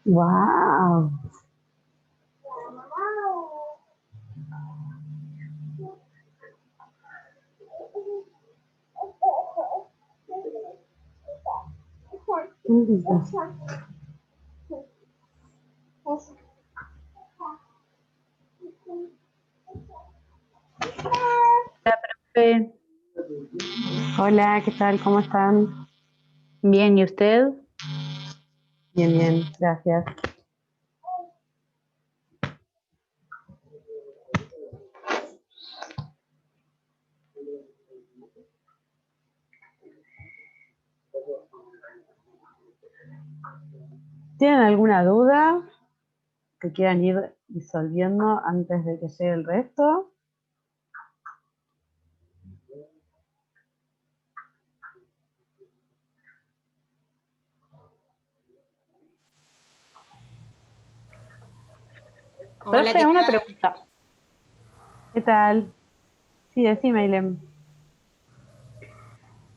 Wow. Eh, Hola, ¿qué tal? ¿Cómo están? Bien, ¿y usted? Bien, bien, gracias. ¿Tienen alguna duda que quieran ir disolviendo antes de que llegue el resto? Hola, Profe, ¿qué una tal? pregunta. ¿Qué tal? Sí, decime, Ilem.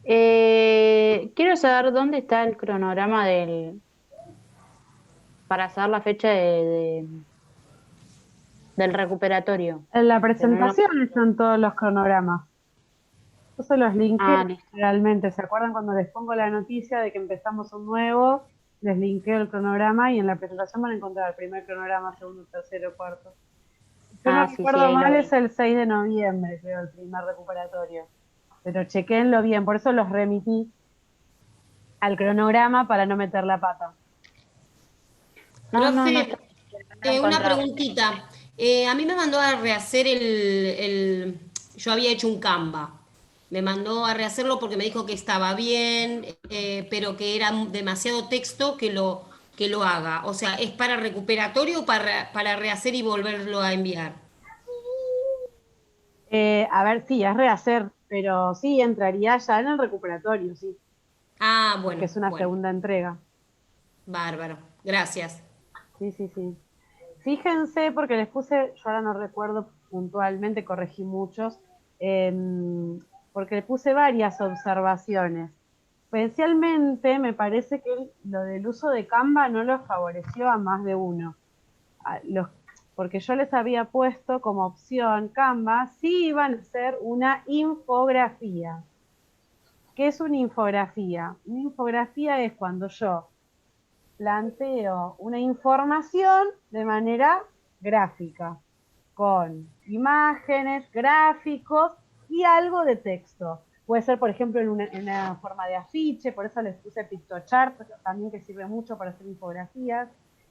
Quiero saber dónde está el cronograma para saber la fecha del recuperatorio. En la Que no lo- presentación están todos los cronogramas. Yo se los linkeo Ah, listo. realmente. ¿Se acuerdan cuando les pongo la noticia de que empezamos un nuevo? Les linkeo el cronograma y en la presentación van a encontrar el primer cronograma, segundo, tercero, cuarto. Si yo no Ah, sí, sí, recuerdo ahí lo mal, es vi. el 6 de noviembre, creo, el primer recuperatorio. Pero chequéenlo bien, por eso los remití al cronograma para no meter la pata. No, no, no está. Profe, No lo una encontraba. preguntita. A mí me mandó a rehacer Yo había hecho un Canva. Me mandó a rehacerlo porque me dijo que estaba bien, pero que era demasiado texto que lo haga. O sea, ¿es para recuperatorio o para rehacer y volverlo a enviar? A ver, sí, es rehacer, pero sí, entraría ya en el recuperatorio, sí, Ah, porque bueno, es una bueno. segunda entrega. Bárbaro. Gracias. Sí, sí, sí. Fíjense, porque les puse, yo ahora no recuerdo puntualmente, corregí muchos, porque le puse varias observaciones. Especialmente me parece que lo del uso de Canva no lo favoreció a más de uno. Porque yo les había puesto como opción Canva si iban a hacer una infografía. ¿Qué es una infografía? Una infografía es cuando yo planteo una información de manera gráfica, con imágenes, gráficos y algo de texto. Puede ser, por ejemplo, en una forma de afiche, por eso les puse PictoChart, también que sirve mucho para hacer infografías.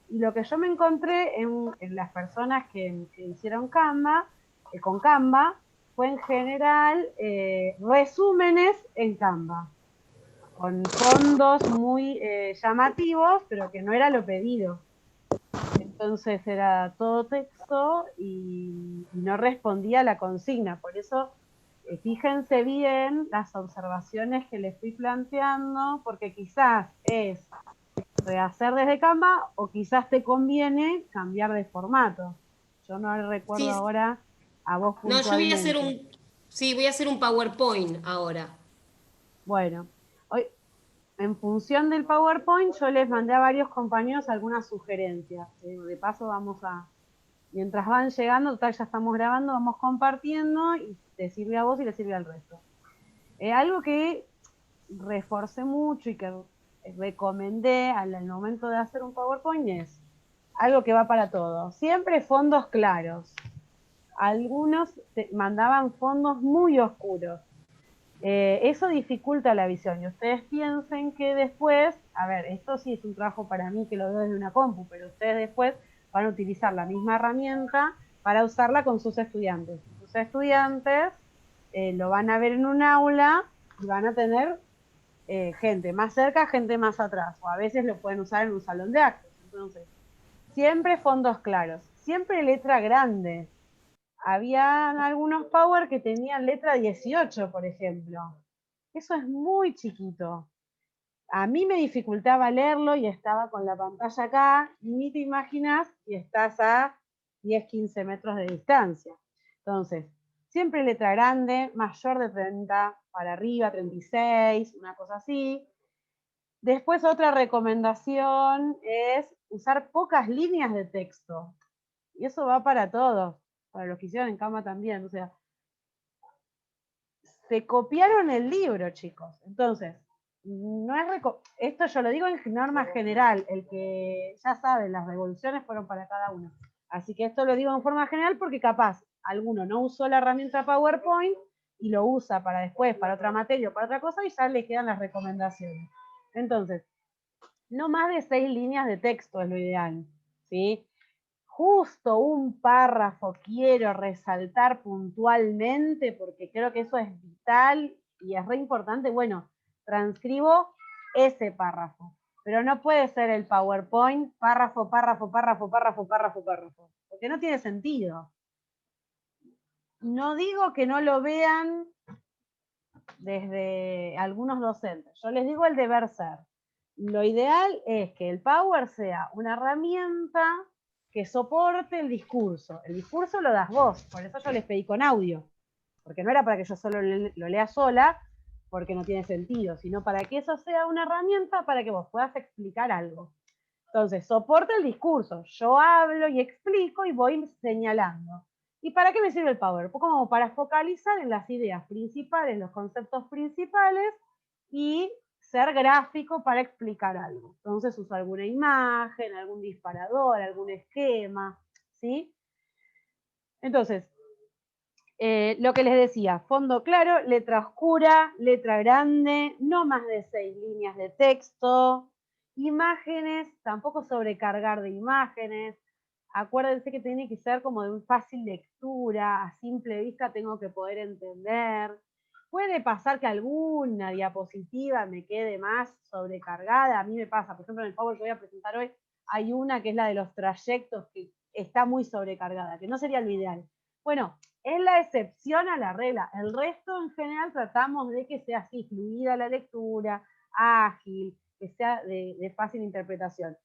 Y lo que yo me encontré en las personas que hicieron Canva, con Canva, fue en general resúmenes en Canva con fondos muy llamativos, pero que no era lo pedido. Entonces era todo texto y no respondía a la consigna. Por eso, fíjense bien las observaciones que les fui planteando, porque quizás es rehacer desde Canva o quizás te conviene cambiar de formato. Yo no recuerdo Sí, ahora a vos no, yo voy a hacer puntualmente. Sí, voy a hacer un PowerPoint ahora. Bueno, hoy, en función del PowerPoint, yo les mandé a varios compañeros algunas sugerencias. De paso, mientras van llegando, total, ya estamos grabando, vamos compartiendo y te sirve a vos y le sirve al resto. Algo que reforcé mucho y que recomendé al momento de hacer un PowerPoint es algo que va para todos. Siempre fondos claros. Algunos mandaban fondos muy oscuros. Eso dificulta la visión y ustedes piensen que después, a ver, esto sí es un trabajo para mí que lo veo desde una compu, pero ustedes después van a utilizar la misma herramienta para usarla con sus estudiantes. Sus estudiantes lo van a ver en un aula y van a tener gente más cerca, gente más atrás, o a veces lo pueden usar en un salón de actos. Entonces, siempre fondos claros, siempre letra grande. Habían algunos Power que tenían letra 18, por ejemplo. Eso es muy chiquito. A mí me dificultaba leerlo y estaba con la pantalla acá, y ni te imaginas si estás a 10, 15 metros de distancia. Entonces, siempre letra grande, mayor de 30 para arriba, 36, una cosa así. Después otra recomendación es usar pocas líneas de texto. Y eso va para todos, para los que hicieron en Canva también. O sea, se copiaron el libro, chicos. Entonces, no es esto yo lo digo en norma general, el que ya saben, las revoluciones fueron para cada uno. Así que esto lo digo en forma general porque capaz alguno no usó la herramienta PowerPoint y lo usa para después, para otra materia o para otra cosa y ya le quedan las recomendaciones. Entonces, no más de 6 líneas de texto es lo ideal, ¿sí? Justo un párrafo quiero resaltar puntualmente porque creo que eso es vital y es re importante. Bueno, transcribo ese párrafo, pero no puede ser el PowerPoint párrafo, párrafo, párrafo, párrafo, párrafo, párrafo, porque no tiene sentido. No digo que no lo vean desde algunos docentes, yo les digo el deber ser. Lo ideal es que el Power sea una herramienta que soporte el discurso. El discurso lo das vos, por eso yo les pedí con audio, porque no era para que yo solo lo lea sola, porque no tiene sentido, sino para que eso sea una herramienta para que vos puedas explicar algo. Entonces, soporta el discurso. Yo hablo y explico y voy señalando. ¿Y para qué me sirve el Power? Como para focalizar en las ideas principales, los conceptos principales y ser gráfico para explicar algo. Entonces uso alguna imagen, algún disparador, algún esquema, ¿sí? Entonces, lo que les decía, fondo claro, letra oscura, letra grande, no más de 6 líneas de texto, imágenes, tampoco sobrecargar de imágenes. Acuérdense que tiene que ser como de fácil lectura, a simple vista tengo que poder entender. Puede pasar que alguna diapositiva me quede más sobrecargada, a mí me pasa, por ejemplo en el Power que voy a presentar hoy, hay una que es la de los trayectos que está muy sobrecargada, que no sería lo ideal. Bueno, es la excepción a la regla. El resto en general tratamos de que sea así, fluida la lectura, ágil, que sea de fácil interpretación.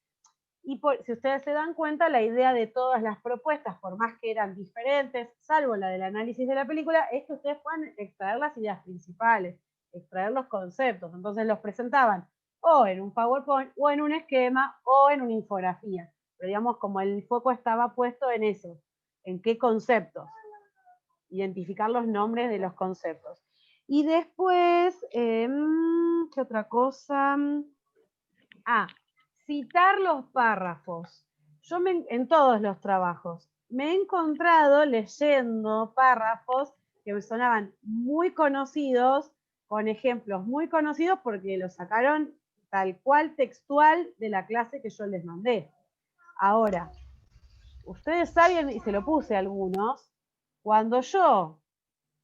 Y si ustedes se dan cuenta, la idea de todas las propuestas, por más que eran diferentes, salvo la del análisis de la película, es que ustedes puedan extraer las ideas principales, extraer los conceptos. Entonces los presentaban o en un PowerPoint, o en un esquema, o en una infografía. Pero digamos, como el foco estaba puesto en eso, en qué conceptos, identificar los nombres de los conceptos. Y después, ¿qué otra cosa? Citar los párrafos. Yo en todos los trabajos me he encontrado leyendo párrafos que me sonaban muy conocidos, con ejemplos muy conocidos porque los sacaron tal cual textual de la clase que yo les mandé. Ahora, ustedes saben, y se lo puse a algunos, cuando yo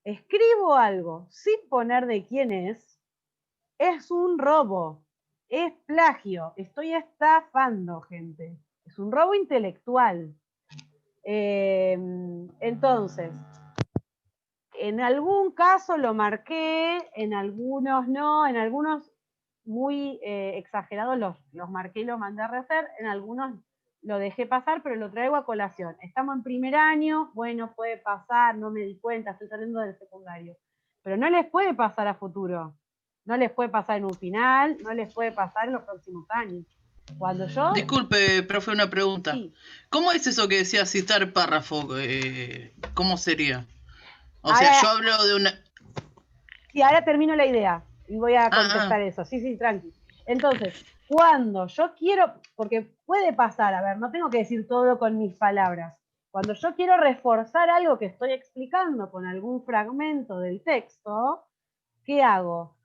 escribo algo sin poner de quién es un robo, es plagio, estoy estafando gente, es un robo intelectual. Entonces, en algún caso lo marqué, en algunos no, en algunos muy exagerados los marqué y los mandé a rehacer, en algunos lo dejé pasar, pero lo traigo a colación. Estamos en primer año, bueno, puede pasar, no me di cuenta, estoy saliendo del secundario. Pero no les puede pasar a futuro. No les puede pasar en un final, no les puede pasar en los próximos años. Cuando yo... Disculpe, profe, una pregunta. Sí. ¿Cómo es eso que decía citar párrafo? ¿Cómo sería? O ahora, sea, yo hablo de una... Sí, ahora termino la idea y voy a contestar eso. Sí, tranqui. Entonces, cuando yo quiero, porque puede pasar, a ver, no tengo que decir todo con mis palabras. Cuando yo quiero reforzar algo que estoy explicando con algún fragmento del texto, ¿qué hago?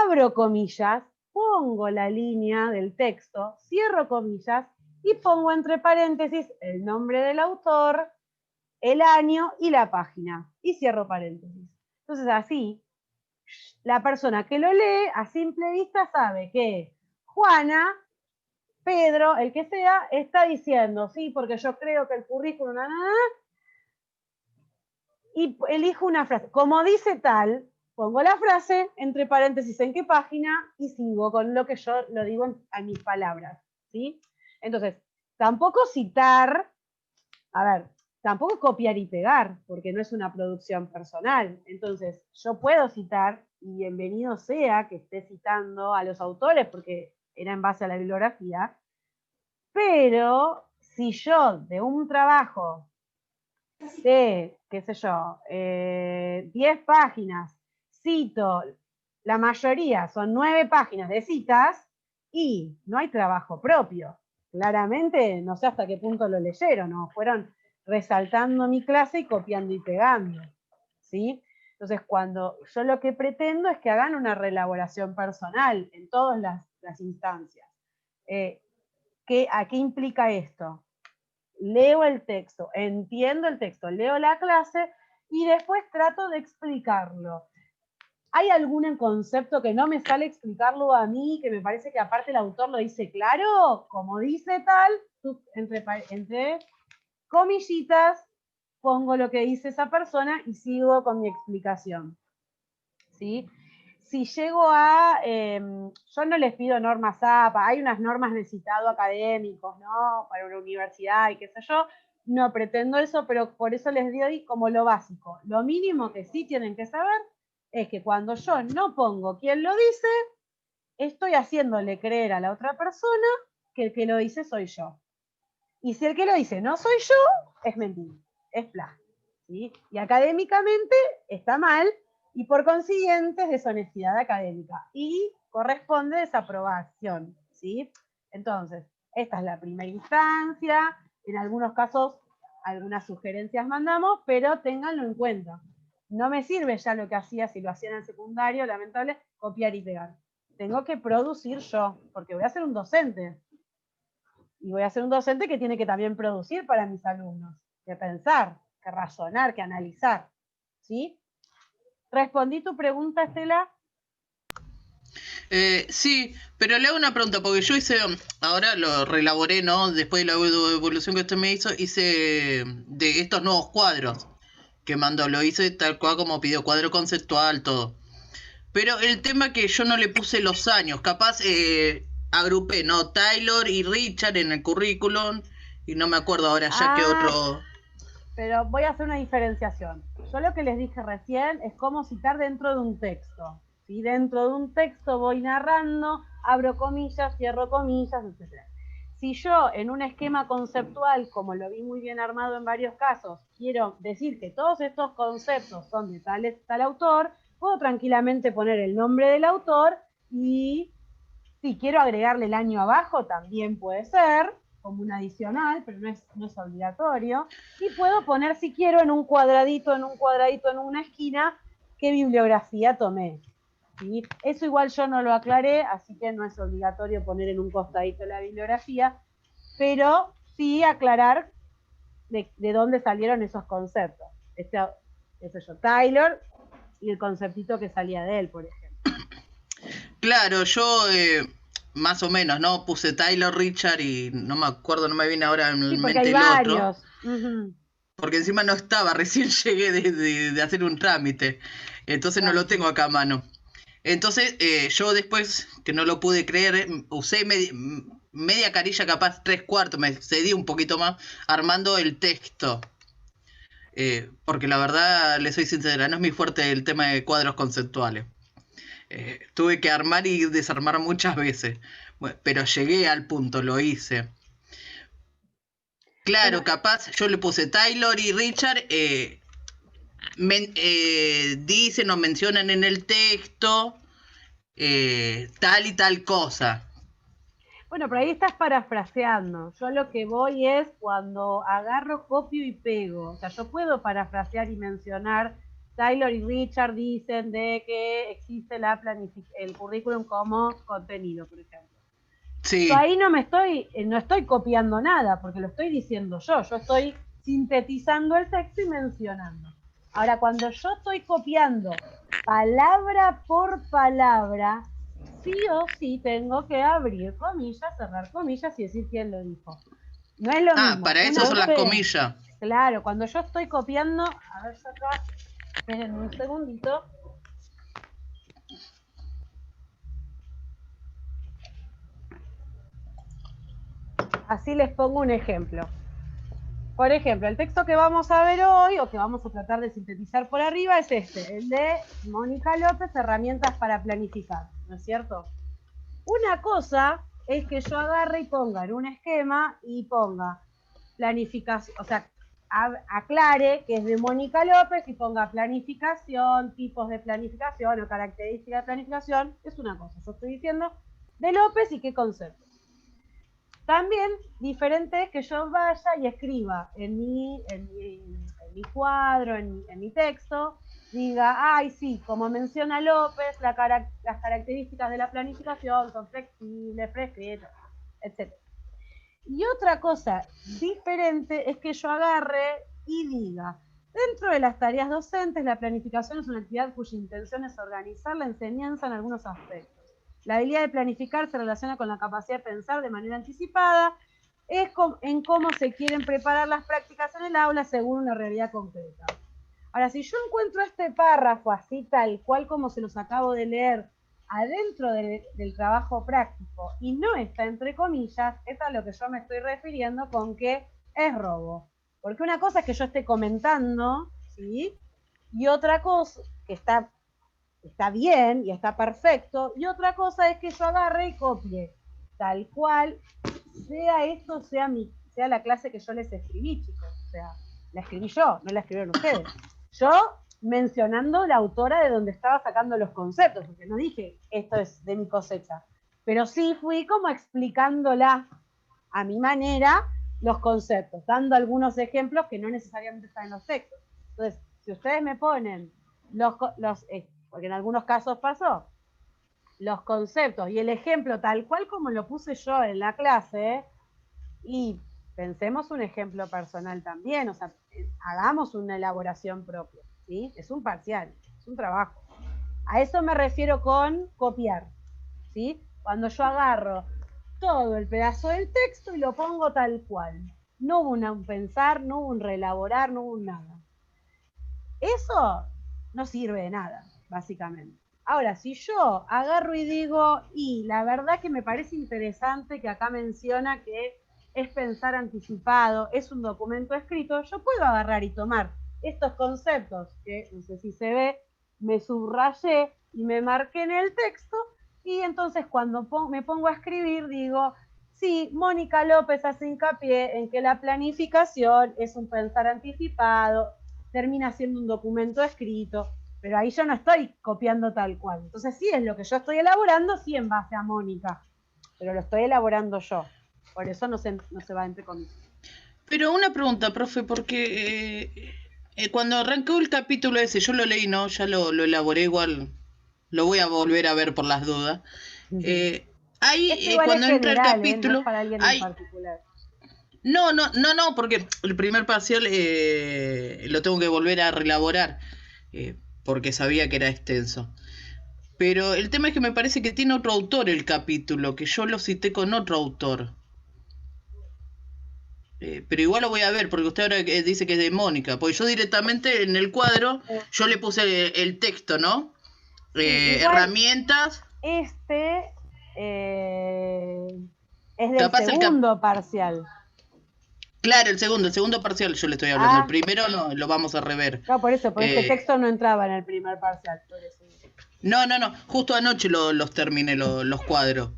Abro comillas, pongo la línea del texto, cierro comillas y pongo entre paréntesis el nombre del autor, el año y la página. Y cierro paréntesis. Entonces así, la persona que lo lee a simple vista sabe que Juana, Pedro, el que sea, está diciendo, sí, porque yo creo que el currículum, y elijo una frase. Como dice tal, pongo la frase, entre paréntesis, en qué página, y sigo con lo que yo lo digo a mis palabras, ¿sí? Entonces, tampoco citar, a ver, tampoco es copiar y pegar, porque no es una producción personal. Entonces, yo puedo citar, y bienvenido sea que esté citando a los autores, porque era en base a la bibliografía, pero si yo de un trabajo de, qué sé yo, 10 páginas, cito, la mayoría son 9 páginas de citas y no hay trabajo propio. Claramente, no sé hasta qué punto lo leyeron, ¿no? Fueron resaltando mi clase y copiando y pegando, ¿sí? Entonces, cuando yo lo que pretendo es que hagan una reelaboración personal en todas las instancias. ¿A qué implica esto? Leo el texto, entiendo el texto, leo la clase y después trato de explicarlo. ¿Hay algún concepto que no me sale explicarlo a mí, que me parece que aparte el autor lo dice claro? Como dice tal, entre comillitas pongo lo que dice esa persona y sigo con mi explicación. ¿Sí? Si llego a, yo no les pido normas APA, hay unas normas de citado académicos, ¿no? Para una universidad y qué sé yo, no pretendo eso, pero por eso les doy como lo básico. Lo mínimo que sí tienen que saber es que cuando yo no pongo quién lo dice, estoy haciéndole creer a la otra persona que el que lo dice soy yo. Y si el que lo dice no soy yo, es mentira, es plagio, ¿sí? Y académicamente está mal, y por consiguiente es deshonestidad académica y corresponde desaprobación, ¿sí? Entonces, esta es la primera instancia, en algunos casos algunas sugerencias mandamos, pero ténganlo en cuenta. No me sirve ya lo que hacía, si lo hacía en el secundario, lamentable, copiar y pegar. Tengo que producir yo, porque voy a ser un docente. Y voy a ser un docente que tiene que también producir para mis alumnos, que pensar, que razonar, que analizar, ¿sí? ¿Respondí tu pregunta, Estela? Sí, pero le hago una pregunta, porque yo hice, ahora lo reelaboré, ¿no? Después de la evolución que usted me hizo, hice de estos nuevos cuadros que mandó, lo hice tal cual como pidió, cuadro conceptual, todo. Pero el tema que yo no le puse los años, capaz agrupé, ¿no? Taylor y Richard en el currículum, y no me acuerdo ahora ya que otro... Pero voy a hacer una diferenciación. Yo lo que les dije recién es cómo citar dentro de un texto. ¿Sí? Dentro de un texto voy narrando, abro comillas, cierro comillas, etc. Si yo en un esquema conceptual, como lo vi muy bien armado en varios casos, quiero decir que todos estos conceptos son de tal autor, puedo tranquilamente poner el nombre del autor y si quiero agregarle el año abajo, también puede ser, como un adicional, pero no es obligatorio. Y puedo poner, si quiero, en un cuadradito, en una esquina, qué bibliografía tomé. ¿Sí? Eso igual yo no lo aclaré, así que no es obligatorio poner en un costadito la bibliografía, pero sí aclarar de dónde salieron esos conceptos. Ese yo, Taylor, y el conceptito que salía de él, por ejemplo. Claro, yo más o menos, ¿no? Puse Taylor, Richard y no me acuerdo, no me viene ahora en Sí, porque mente hay el otro. varios. Uh-huh. Porque encima no estaba, recién llegué de hacer un trámite. Entonces no lo tengo acá a mano. Entonces yo después, que no lo pude creer, usé media carilla, capaz 3/4, me cedí un poquito más, armando el texto. Porque la verdad, le soy sincera, no es mi fuerte el tema de cuadros conceptuales. Tuve que armar y desarmar muchas veces. Bueno, pero llegué al punto, lo hice. Claro, Bueno, capaz yo le puse Taylor y Richard, dicen o mencionan en el texto tal y tal cosa. bueno, pero ahí estás parafraseando. Yo lo que voy es cuando agarro, copio y pego. O sea, yo puedo parafrasear y mencionar, Taylor y Richard dicen de que existe el currículum como contenido, por ejemplo. Yo Sí. ahí no estoy copiando nada, porque lo estoy diciendo yo estoy sintetizando el texto y mencionando. Ahora, cuando yo estoy copiando palabra por palabra, sí o sí tengo que abrir comillas, cerrar comillas y decir quién lo dijo. No es lo Ah, mismo. para eso son las Profe, comillas. claro, cuando yo estoy copiando, a ver, yo acá, esperen un segundito. Así les pongo un ejemplo. Por ejemplo, el texto que vamos a ver hoy, o que vamos a tratar de sintetizar por arriba, es este, el de Mónica López, herramientas para planificar, ¿no es cierto? Una cosa es que yo agarre y ponga en un esquema y ponga planificación, o sea, aclare que es de Mónica López y ponga planificación, tipos de planificación o características de planificación, es una cosa. Yo estoy diciendo de López y qué concepto. También diferente es que yo vaya y escriba en mi cuadro, en mi texto, diga, ay, sí, como menciona López, las características de la planificación son flexibles, prescritas, etc. Y otra cosa diferente es que yo agarre y diga, dentro de las tareas docentes, la planificación es una actividad cuya intención es organizar la enseñanza en algunos aspectos. La habilidad de planificar se relaciona con la capacidad de pensar de manera anticipada en cómo se quieren preparar las prácticas en el aula según una realidad concreta. Ahora, si yo encuentro este párrafo así tal cual como se los acabo de leer adentro del trabajo práctico y no está entre comillas, es a lo que yo me estoy refiriendo con que es robo. Porque una cosa es que yo esté comentando, ¿sí? Y otra cosa que está bien y está perfecto, y otra cosa es que yo agarre y copie tal cual, sea esto, sea la clase que yo les escribí, chicos. O sea, la escribí yo, no la escribieron ustedes. Yo mencionando la autora de donde estaba sacando los conceptos, porque no dije esto es de mi cosecha, pero sí fui como explicándola a mi manera los conceptos, dando algunos ejemplos que no necesariamente están en los textos. Entonces, si ustedes me ponen porque en algunos casos pasó, los conceptos y el ejemplo tal cual como lo puse yo en la clase, y pensemos un ejemplo personal también, o sea, hagamos una elaboración propia, ¿sí? Es un parcial, es un trabajo. A eso me refiero con copiar, ¿sí? Cuando yo agarro todo el pedazo del texto y lo pongo tal cual. No hubo un pensar, no hubo un reelaborar, no hubo un nada. Eso no sirve de nada, básicamente. Ahora, si yo agarro y digo, y la verdad que me parece interesante que acá menciona que es pensar anticipado, es un documento escrito, yo puedo agarrar y tomar estos conceptos, que no sé si se ve, me subrayé y me marqué en el texto, y entonces cuando me pongo a escribir digo, sí, Mónica López hace hincapié en que la planificación es un pensar anticipado, termina siendo un documento escrito, pero ahí yo no estoy copiando tal cual. Entonces sí es lo que yo estoy elaborando, sí en base a Mónica, pero lo estoy elaborando yo. Por eso no se va entre comillas. Pero una pregunta, profe, porque cuando arrancó el capítulo ese, yo lo leí, ¿no? Ya lo elaboré igual, lo voy a volver a ver por las dudas. Ahí, igual cuando es entra el general, capítulo, no es para alguien en hay... particular. No, porque el primer parcial lo tengo que volver a reelaborar, porque sabía que era extenso. Pero el tema es que me parece que tiene otro autor el capítulo, que yo lo cité con otro autor. Pero igual lo voy a ver, porque usted ahora dice que es de Mónica, porque yo directamente en el cuadro, yo le puse el texto, ¿no? Herramientas. Este es del Capaz segundo parcial. Claro, el segundo parcial yo le estoy hablando. El primero no, lo vamos a rever. No, por eso, porque este texto no entraba en el primer parcial. Por eso. No, justo anoche los terminé los cuadros.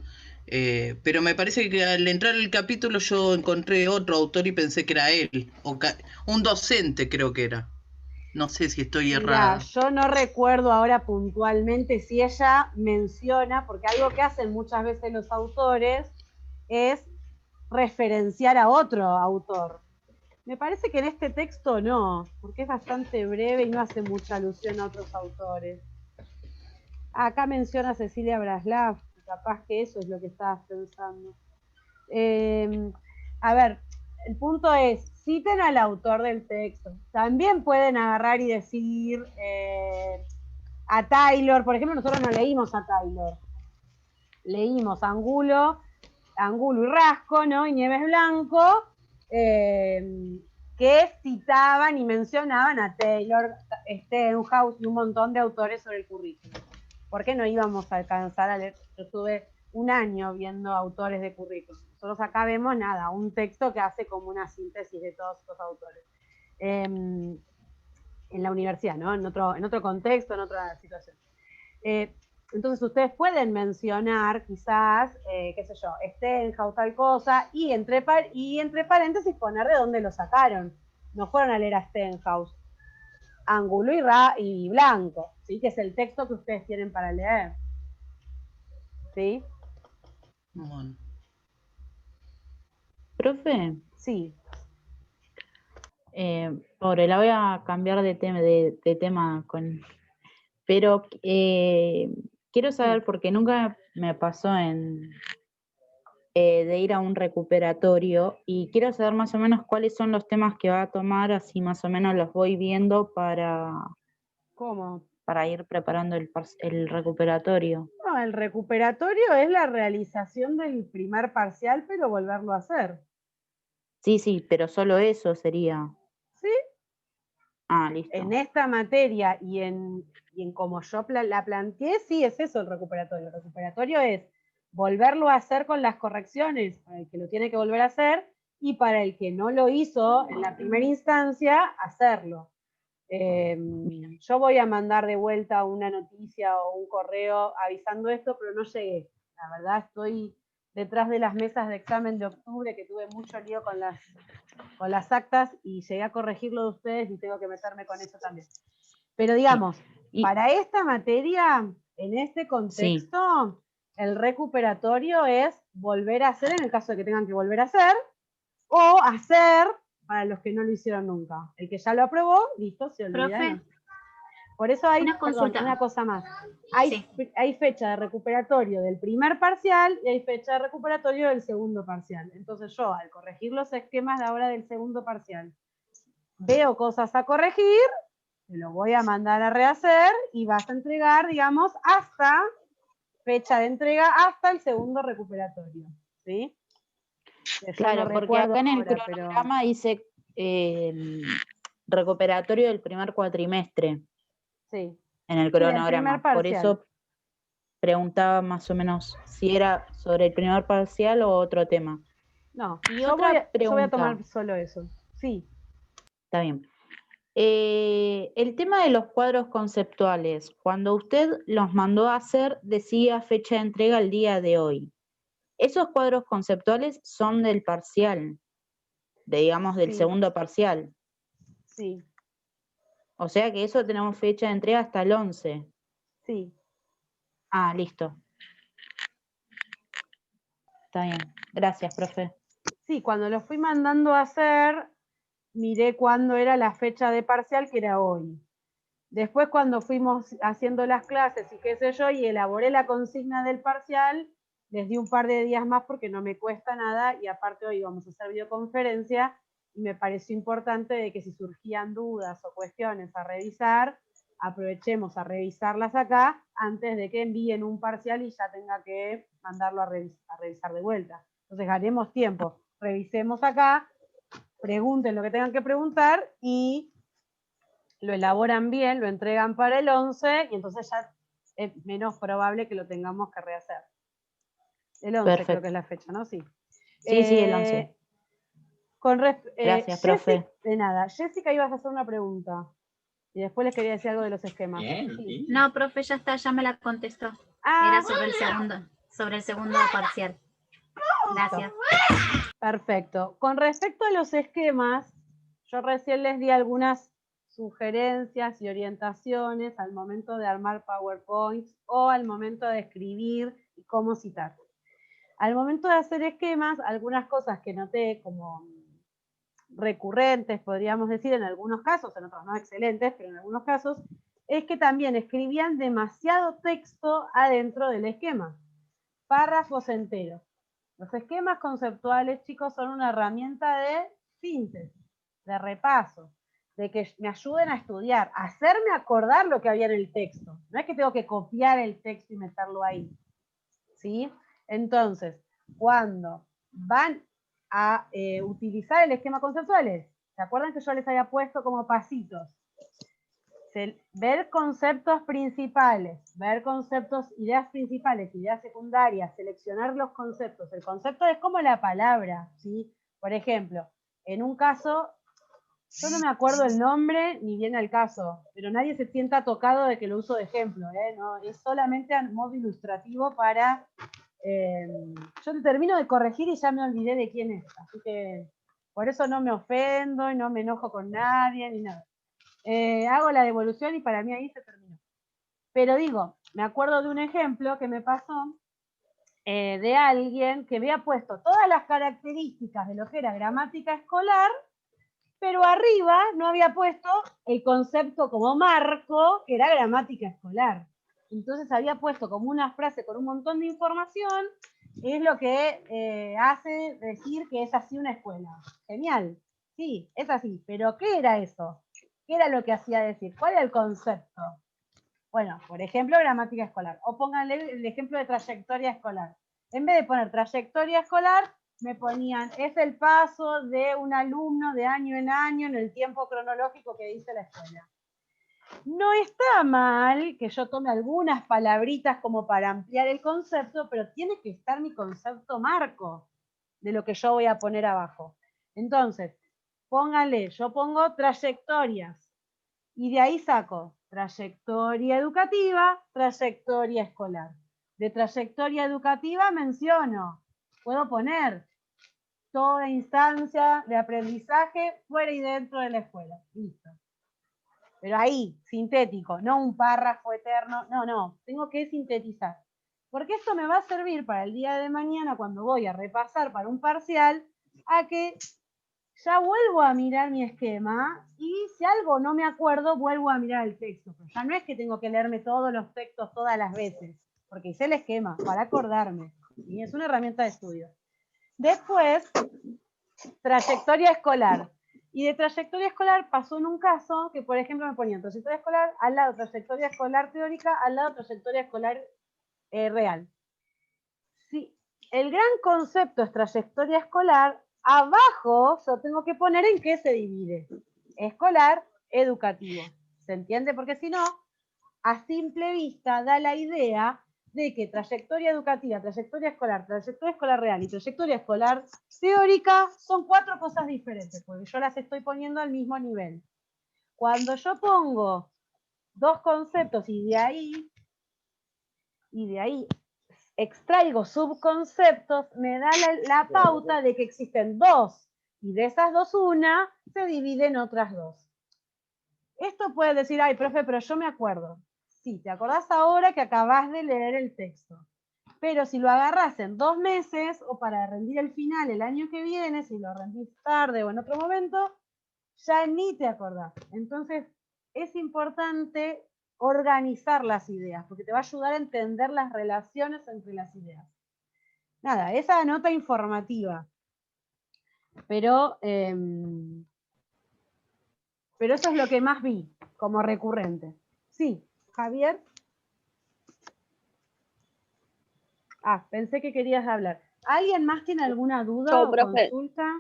Pero me parece que al entrar el capítulo yo encontré otro autor y pensé que era él. Un docente creo que era. No sé si estoy errada. Yo no recuerdo ahora puntualmente si ella menciona, porque algo que hacen muchas veces los autores es referenciar a otro autor. Me parece que en este texto no, porque es bastante breve y no hace mucha alusión a otros autores. Acá menciona a Cecilia Braslav, capaz que eso es lo que estabas pensando. A ver, el punto es, citen al autor del texto. También pueden agarrar y decir a Taylor, por ejemplo, nosotros no leímos a Taylor. Leímos Angulo y Rasco, ¿no? Y Nieves Blanco, que citaban y mencionaban a Taylor, Stenhouse y un montón de autores sobre el currículum. ¿Por qué no íbamos a alcanzar a leer? Yo estuve un año viendo autores de currículum. nosotros acá vemos nada, un texto que hace como una síntesis de todos estos autores. En la universidad, ¿no? En otro contexto, en otra situación. Entonces ustedes pueden mencionar quizás, qué sé yo, Stenhouse tal cosa, y entre paréntesis poner de dónde lo sacaron. No fueron a leer a Stenhouse. Ángulo y blanco, ¿sí? Que es el texto que ustedes tienen para leer. ¿Sí? Bueno. Profe, Sí. pobre, la voy a cambiar de tema pero quiero saber, porque nunca me pasó de ir a un recuperatorio, y quiero saber más o menos cuáles son los temas que va a tomar, así más o menos los voy viendo ¿Cómo? para ir preparando el recuperatorio. No, el recuperatorio es la realización del primer parcial, pero volverlo a hacer. Sí, pero solo eso sería. ¿Sí? Ah, listo. En esta materia y en como yo la planteé, sí, es eso el recuperatorio. El recuperatorio es volverlo a hacer con las correcciones para el que lo tiene que volver a hacer, y para el que no lo hizo en la primera instancia, hacerlo. Yo voy a mandar de vuelta una noticia o un correo avisando esto, pero no llegué. La verdad, estoy detrás de las mesas de examen de octubre, que tuve mucho lío con las actas, y llegué a corregirlo de ustedes y tengo que meterme con eso también. Pero digamos, para esta materia, en este contexto, el recuperatorio es volver a hacer en el caso de que tengan que volver a hacer, o hacer para los que no lo hicieron nunca. El que ya lo aprobó, listo, se olvida. Profe, Por eso hay, una consulta. una cosa más. Hay fecha de recuperatorio del primer parcial y hay fecha de recuperatorio del segundo parcial. Entonces yo, al corregir los esquemas de ahora del segundo parcial, veo cosas a corregir, te lo voy a mandar a rehacer y vas a entregar, digamos, hasta fecha de entrega, hasta el segundo recuperatorio. ¿Sí? Claro, porque acá en el cronograma dice recuperatorio del primer cuatrimestre. Sí. En el cronograma. Por eso preguntaba más o menos si era sobre el primer parcial o otro tema. No, y yo otra pregunta. Yo voy a tomar solo eso. Sí. Está bien. El tema de los cuadros conceptuales, cuando usted los mandó a hacer, decía fecha de entrega el día de hoy. Esos cuadros conceptuales son del parcial, digamos del segundo parcial. Sí. O sea que eso tenemos fecha de entrega hasta el 11. Sí. Ah, listo. Está bien. Gracias, profe. Sí, cuando lo fui mandando a hacer, miré cuándo era la fecha de parcial, que era hoy. Después, cuando fuimos haciendo las clases y qué sé yo, y elaboré la consigna del parcial, les di un par de días más porque no me cuesta nada, y aparte hoy vamos a hacer videoconferencia, y me pareció importante de que si surgían dudas o cuestiones a revisar, aprovechemos a revisarlas acá antes de que envíen un parcial y ya tenga que mandarlo a revisar de vuelta. Entonces ganemos tiempo, revisemos acá, pregunten lo que tengan que preguntar y lo elaboran bien, lo entregan para el 11 y entonces ya es menos probable que lo tengamos que rehacer. El 11 Perfecto. creo que es la fecha, ¿no? Sí. Sí, el 11. Gracias, profe. De nada. Jessica, ibas a hacer una pregunta. Y después les quería decir algo de los esquemas. Sí. No, profe, ya está, ya me la contestó. Era sobre el segundo parcial. Gracias. Perfecto. Con respecto a los esquemas, yo recién les di algunas sugerencias y orientaciones al momento de armar PowerPoints o al momento de escribir y cómo citar. Al momento de hacer esquemas, algunas cosas que noté como recurrentes, podríamos decir, en algunos casos, en otros no excelentes, pero en algunos casos, es que también escribían demasiado texto adentro del esquema, párrafos enteros. Los esquemas conceptuales, chicos, son una herramienta de síntesis, de repaso, de que me ayuden a estudiar, a hacerme acordar lo que había en el texto. No es que tengo que copiar el texto y meterlo ahí, ¿sí? Entonces, cuando van a utilizar el esquema conceptual, ¿se acuerdan que yo les había puesto como pasitos? ver conceptos principales, ver conceptos, ideas principales, ideas secundarias, seleccionar los conceptos. El concepto es como la palabra, ¿sí? Por ejemplo, en un caso, yo no me acuerdo el nombre ni viene al caso, pero nadie se sienta tocado de que lo uso de ejemplo, ¿eh? No, es solamente a modo ilustrativo para... yo te termino de corregir y ya me olvidé de quién es, así que por eso no me ofendo y no me enojo con nadie ni nada. Hago la devolución y para mí ahí se terminó. Pero digo, me acuerdo de un ejemplo que me pasó de alguien que había puesto todas las características de lo que era gramática escolar, pero arriba no había puesto el concepto como marco, que era gramática escolar. Entonces había puesto como una frase con un montón de información, es lo que hace decir que es así una escuela. Genial, sí, es así, pero ¿qué era eso? ¿Qué era lo que hacía decir? ¿Cuál era el concepto? Bueno, por ejemplo, gramática escolar. O pónganle el ejemplo de trayectoria escolar. En vez de poner trayectoria escolar, me ponían, es el paso de un alumno de año en año en el tiempo cronológico que dice la escuela. No está mal que yo tome algunas palabritas como para ampliar el concepto, pero tiene que estar mi concepto marco de lo que yo voy a poner abajo. Entonces, pónganle, yo pongo trayectorias y de ahí saco trayectoria educativa, trayectoria escolar. De trayectoria educativa menciono, puedo poner toda instancia de aprendizaje fuera y dentro de la escuela. Listo. Pero ahí, sintético, no un párrafo eterno, no, tengo que sintetizar. Porque esto me va a servir para el día de mañana, cuando voy a repasar para un parcial, a que ya vuelvo a mirar mi esquema y si algo no me acuerdo, vuelvo a mirar el texto. Pero ya no es que tengo que leerme todos los textos todas las veces, porque hice el esquema para acordarme. Y es una herramienta de estudio. Después, trayectoria escolar. Y de trayectoria escolar pasó en un caso que, por ejemplo, me ponían trayectoria escolar, al lado trayectoria escolar teórica, al lado trayectoria escolar real. Si el gran concepto es trayectoria escolar, abajo yo tengo que poner en qué se divide. Escolar, educativo. ¿Se entiende? Porque si no, a simple vista da la idea de que trayectoria educativa, trayectoria escolar real y trayectoria escolar teórica son 4 cosas diferentes, porque yo las estoy poniendo al mismo nivel. Cuando yo pongo 2 conceptos y de ahí extraigo subconceptos, me da la pauta de que existen 2, y de esas 2 una se divide en otras 2. Esto puede decir, ay, profe, pero yo me acuerdo. Sí, te acordás ahora que acabás de leer el texto. Pero si lo agarrás en 2 meses o para rendir el final el año que viene, si lo rendís tarde o en otro momento, ya ni te acordás. Entonces, es importante organizar las ideas, porque te va a ayudar a entender las relaciones entre las ideas. Nada, esa nota informativa. Pero eso es lo que más vi como recurrente. Sí, Javier. Pensé que querías hablar. ¿Alguien más tiene alguna duda o consulta?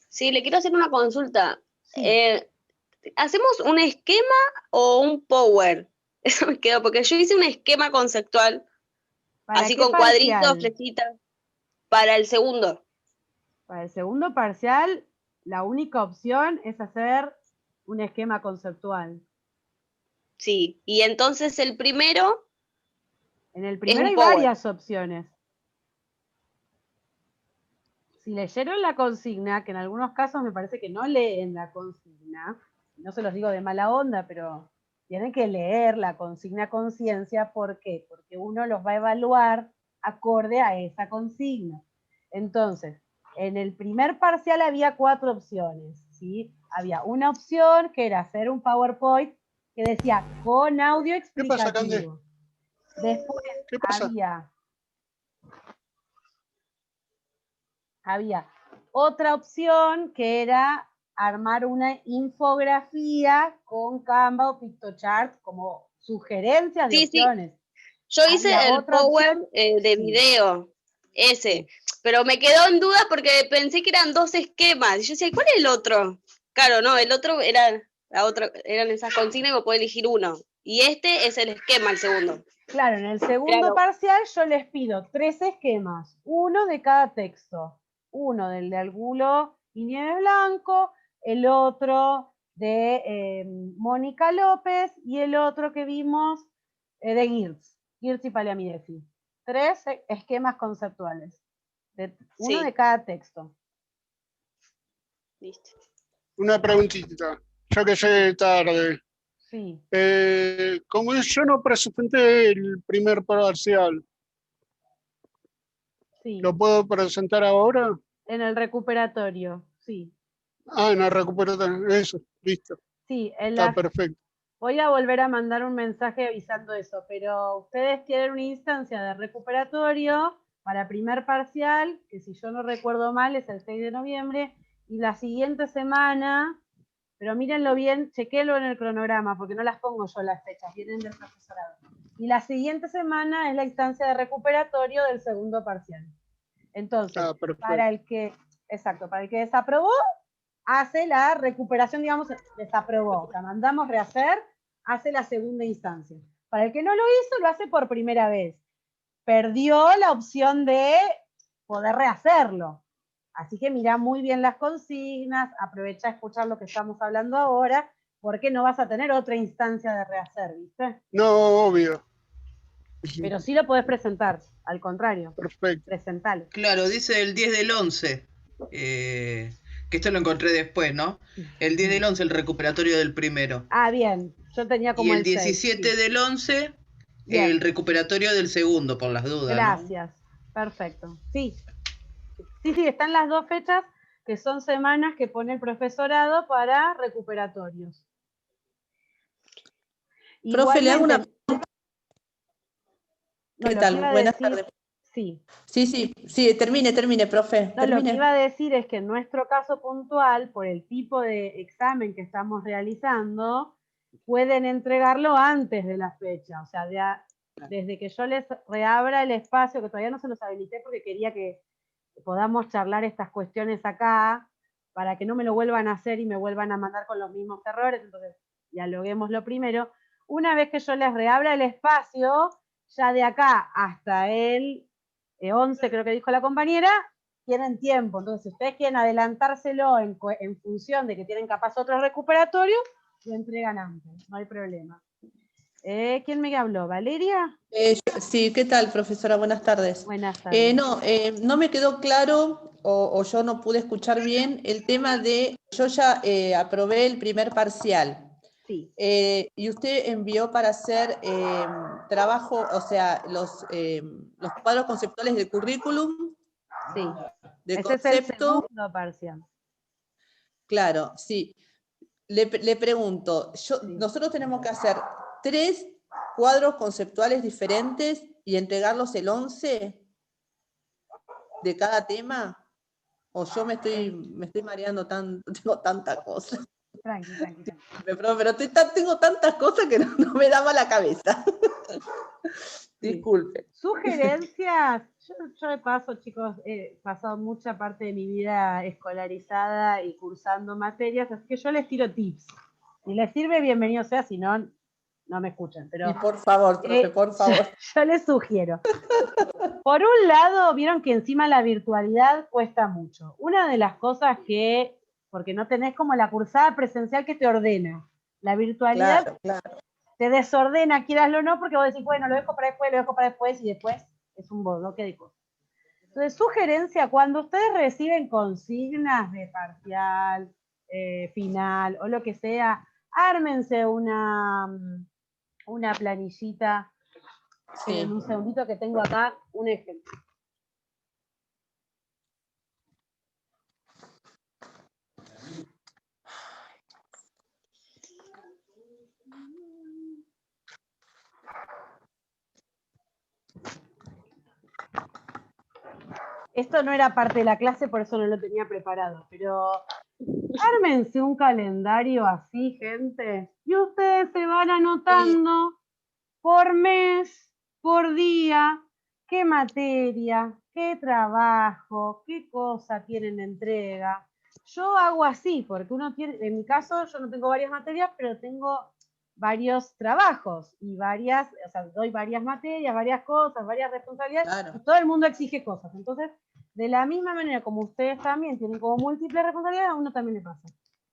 Sí, le quiero hacer una consulta. Sí. ¿Hacemos un esquema o un power? Eso me quedó, porque yo hice un esquema conceptual, así con cuadritos, flechitas, para el segundo. Para el segundo parcial, la única opción es hacer un esquema conceptual. Sí, y entonces el primero... En el primero hay varias opciones. Si leyeron la consigna, que en algunos casos me parece que no leen la consigna, no se los digo de mala onda, pero tienen que leer la consigna a conciencia. ¿Por qué? Porque uno los va a evaluar acorde a esa consigna. Entonces, en el primer parcial había 4 opciones, ¿sí? Había una opción que era hacer un PowerPoint que decía con audio explicativo. Después había otra opción que era armar una infografía con Canva o Pictochart como sugerencias de opciones. Sí. Yo hice el power de video, ese, pero me quedó en duda porque pensé que eran 2 esquemas. Y yo decía, ¿cuál es el otro? Claro, no, el otro era La otra, eran esas consignas y vos podés elegir uno. Y este es el esquema, el segundo. Claro, en el segundo parcial yo les pido 3 esquemas, uno de cada texto. Uno del de Argulo y Nieves Blanco, el otro de Mónica López y el otro que vimos de Girtz y Paliamidefi. 3 esquemas conceptuales, uno de cada texto. Listo. Una preguntita, ya que llegué tarde. Sí. Como yo no presenté el primer parcial, Sí. ¿lo puedo presentar ahora? En el recuperatorio, sí. En el recuperatorio, eso, listo. Sí, está perfecto. Voy a volver a mandar un mensaje avisando eso, pero ustedes tienen una instancia de recuperatorio para primer parcial, que si yo no recuerdo mal es el 6 de noviembre, y la siguiente semana, pero mírenlo bien, chequélo en el cronograma, porque no las pongo yo las fechas, vienen del profesorado. Y la siguiente semana es la instancia de recuperatorio del segundo parcial. Entonces, para el que desaprobó, hace la recuperación, digamos, desaprobó, la mandamos rehacer, hace la segunda instancia. Para el que no lo hizo, lo hace por primera vez. Perdió la opción de poder rehacerlo. Así que mira muy bien las consignas, aprovecha a escuchar lo que estamos hablando ahora, porque no vas a tener otra instancia de rehacer, ¿viste? No, obvio. Pero sí lo podés presentar, al contrario. Perfecto. Presentalo. Claro, dice el 10 del 11, que esto lo encontré después, ¿no? El 10 del 11, el recuperatorio del primero. Ah, bien, yo tenía como y el el 17 6, sí. del 11, Bien. El recuperatorio del segundo, por las dudas. Gracias, ¿no? Perfecto. Sí, están las 2 fechas, que son semanas que pone el profesorado para recuperatorios. Profe, le hago una... No, ¿Qué tal? Buenas tardes. Sí. Sí, termine, profe. No, lo que iba a decir es que en nuestro caso puntual, por el tipo de examen que estamos realizando, pueden entregarlo antes de la fecha. O sea, desde que yo les reabra el espacio, que todavía no se los habilité porque quería que podamos charlar estas cuestiones acá, para que no me lo vuelvan a hacer y me vuelvan a mandar con los mismos errores, entonces dialoguémoslo primero. Una vez que yo les reabra el espacio, ya de acá hasta el 11, creo que dijo la compañera, tienen tiempo. Entonces, si ustedes quieren adelantárselo en función de que tienen capaz otros recuperatorios, lo entregan antes, no hay problema. ¿Quién me habló? ¿Valeria? Sí, ¿qué tal, profesora? Buenas tardes. Buenas tardes. No me quedó claro o yo no pude escuchar bien el tema de, yo ya aprobé el primer parcial. Sí. Y usted envió para hacer trabajo, o sea, los cuadros conceptuales del currículum. Sí. De ese concepto. Es el segundo parcial. Claro, sí. Le pregunto, nosotros tenemos que hacer 3 cuadros conceptuales diferentes y entregarlos el 11 de cada tema, o yo me estoy mareando tanto, tengo tanta cosa. Tranqui. Pero tengo tantas cosas que no me daba la cabeza. Disculpe. Sugerencias. Yo de paso, chicos, he pasado mucha parte de mi vida escolarizada y cursando materias, así que yo les tiro tips. Si les sirve, bienvenido sea, si no, no me escuchan. Pero, y por favor, profe, por favor. Yo les sugiero. Por un lado, vieron que encima la virtualidad cuesta mucho. Una de las cosas que, porque no tenés como la cursada presencial que te ordena. La virtualidad te desordena, quieraslo o no, porque vos decís, bueno, lo dejo para después, y después es un bodoque de cosas. Entonces, sugerencia, cuando ustedes reciben consignas de parcial, final, o lo que sea, ármense una planillita. En un segundito que tengo acá un ejemplo. Esto no era parte de la clase, por eso no lo tenía preparado, pero ármense un calendario así, gente, y ustedes se van anotando por mes, por día, qué materia, qué trabajo, qué cosa tienen de entrega. Yo hago así, porque uno tiene, en mi caso, yo no tengo varias materias, pero tengo varios trabajos y varias, o sea, doy varias materias, varias cosas, varias responsabilidades, Claro. y todo el mundo exige cosas. Entonces, de la misma manera como ustedes también tienen como múltiples responsabilidades, a uno también le pasa.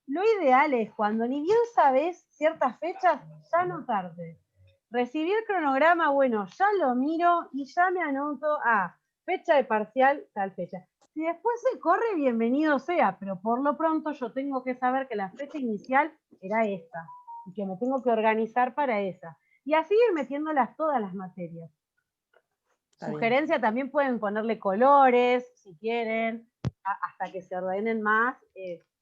Lo ideal es cuando ni bien sabes ciertas fechas, ya anotarte. Recibí el cronograma, bueno, ya lo miro y ya me anoto a fecha de parcial, tal fecha. Si después se corre, bienvenido sea, pero por lo pronto yo tengo que saber que la fecha inicial era esta y que me tengo que organizar para esa. Y así ir metiéndolas todas las materias. Está bien. Sugerencia, también pueden ponerle colores, si quieren, hasta que se ordenen más,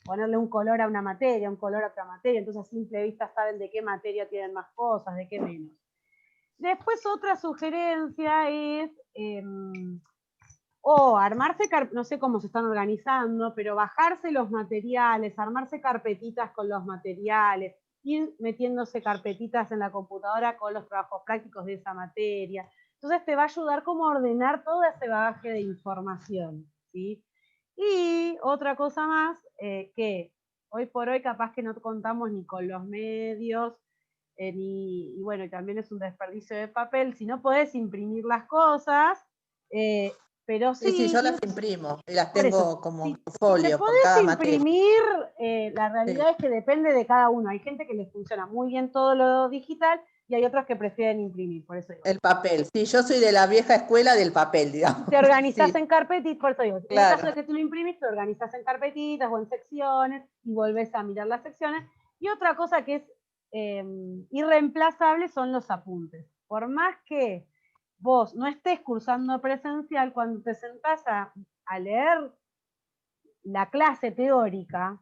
ponerle un color a una materia, un color a otra materia, entonces a simple vista saben de qué materia tienen más cosas, de qué menos. Después otra sugerencia es, armarse, no sé cómo se están organizando, pero bajarse los materiales, armarse carpetitas con los materiales, ir metiéndose carpetitas en la computadora con los trabajos prácticos de esa materia. Entonces te va a ayudar como a ordenar todo ese bagaje de información, ¿sí? Y otra cosa más, que hoy por hoy capaz que no contamos ni con los medios, y bueno, también es un desperdicio de papel, si no podés imprimir las cosas, pero sí. Sí, yo las imprimo y las por eso, tengo como si folio te por podés cada materia. imprimir, la realidad Sí. es que depende de cada uno. Hay gente que les funciona muy bien todo lo digital y hay otros que prefieren imprimir, por eso digo. El papel, sí, yo soy de la vieja escuela del papel, digamos. Te organizás Sí, en carpetitas, por eso digo, en el claro. caso de que tú lo imprimís, te organizás en carpetitas o en secciones y volvés a mirar las secciones. Y otra cosa que es irreemplazable son los apuntes. Por más que vos no estés cursando presencial, cuando te sentás a leer la clase teórica,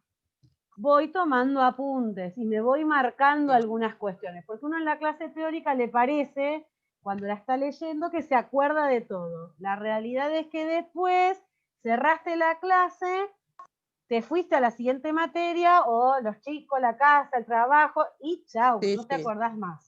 voy tomando apuntes y me voy marcando algunas cuestiones, porque uno en la clase teórica le parece, cuando la está leyendo, que se acuerda de todo. La realidad es que después cerraste la clase, te fuiste a la siguiente materia, o los chicos, la casa, el trabajo, y chau, Sí, no te sí. acordás más.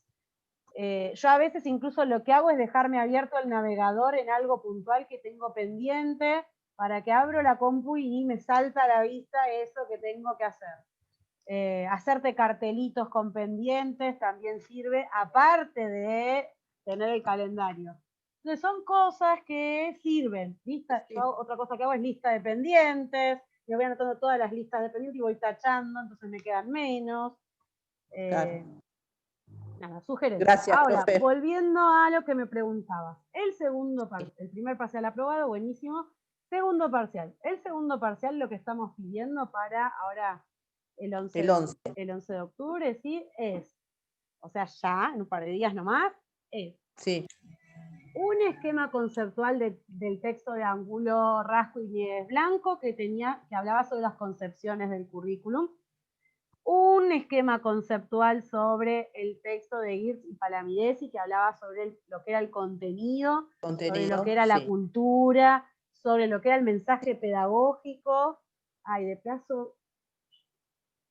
Yo a veces incluso lo que hago es dejarme abierto el navegador en algo puntual que tengo pendiente, para que abro la compu y me salta a la vista eso que tengo que hacer. Hacerte cartelitos con pendientes también sirve, aparte de tener el calendario. Entonces son cosas que sirven. Lista, Sí. yo otra cosa que hago es lista de pendientes, me voy anotando todas las listas de pendientes y voy tachando, entonces me quedan menos. Claro. Nada, sugerencia. Gracias, Ahora, profe. volviendo a lo que me preguntabas. El primer parcial aprobado, buenísimo. Segundo parcial. El segundo parcial, lo que estamos pidiendo para ahora el 11 de octubre, ¿sí? Es, o sea, ya, en un par de días nomás, es Sí. un esquema conceptual del texto de Angulo, Rasco y Nieves Blanco que hablaba sobre las concepciones del currículum. Un esquema conceptual sobre el texto de Girtz y Palamidesi, que hablaba sobre lo que era el contenido, sobre lo que era la cultura, sobre lo que era el mensaje pedagógico. Ay, de plazo.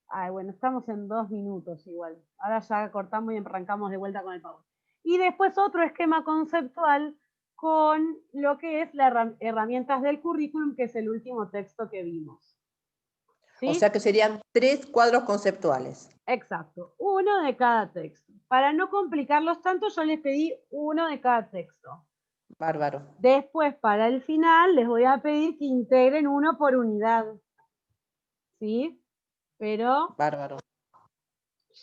Ay, bueno, estamos en 2 minutos igual. Ahora ya cortamos y arrancamos de vuelta con el PowerPoint. Y después otro esquema conceptual con lo que es las herramientas del currículum, que es el último texto que vimos. ¿Sí? O sea que serían 3 cuadros conceptuales. Exacto, uno de cada texto. Para no complicarlos tanto, yo les pedí uno de cada texto. Bárbaro. Después, para el final, les voy a pedir que integren uno por unidad. ¿Sí? Pero bárbaro.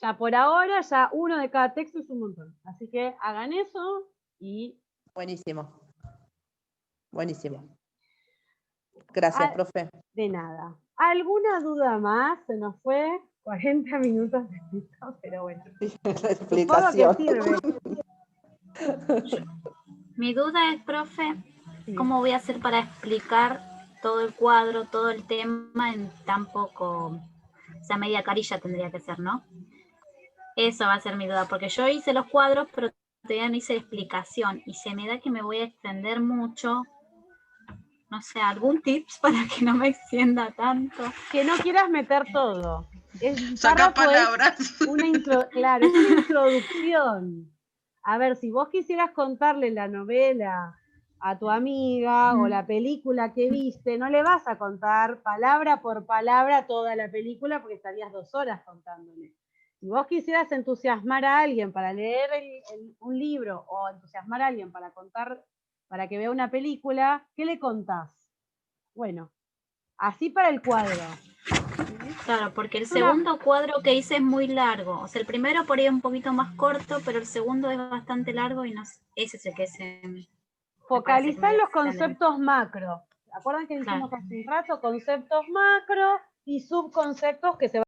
Ya por ahora, ya uno de cada texto es un montón. Así que hagan eso y... Buenísimo. Buenísimo. Gracias, profe. De nada. ¿Alguna duda más? Se nos fue 40 minutos de esto, pero bueno. La explicación. Supongo que sirve. Mi duda es, profe, Sí. ¿cómo voy a hacer para explicar todo el cuadro, todo el tema en tan poco? O sea, media carilla tendría que ser, ¿no? Eso va a ser mi duda, porque yo hice los cuadros, pero todavía no hice explicación, y se me da que me voy a extender mucho. No sé, algún tips para que no me extienda tanto. Que no quieras meter todo. Saca palabras. Claro, es una introducción. A ver, si vos quisieras contarle la novela a tu amiga o la película que viste, no le vas a contar palabra por palabra toda la película porque estarías 2 horas contándole. Si vos quisieras entusiasmar a alguien para leer un libro o entusiasmar a alguien para contar, para que vea una película, ¿qué le contás? Bueno, así para el cuadro. Claro, porque el segundo cuadro que hice es muy largo. O sea, el primero por ahí un poquito más corto, pero el segundo es bastante largo y no sé, ese es el que se... Focalizar los conceptos macro. ¿Acuerdan que dijimos hace un rato? Conceptos macro y subconceptos que se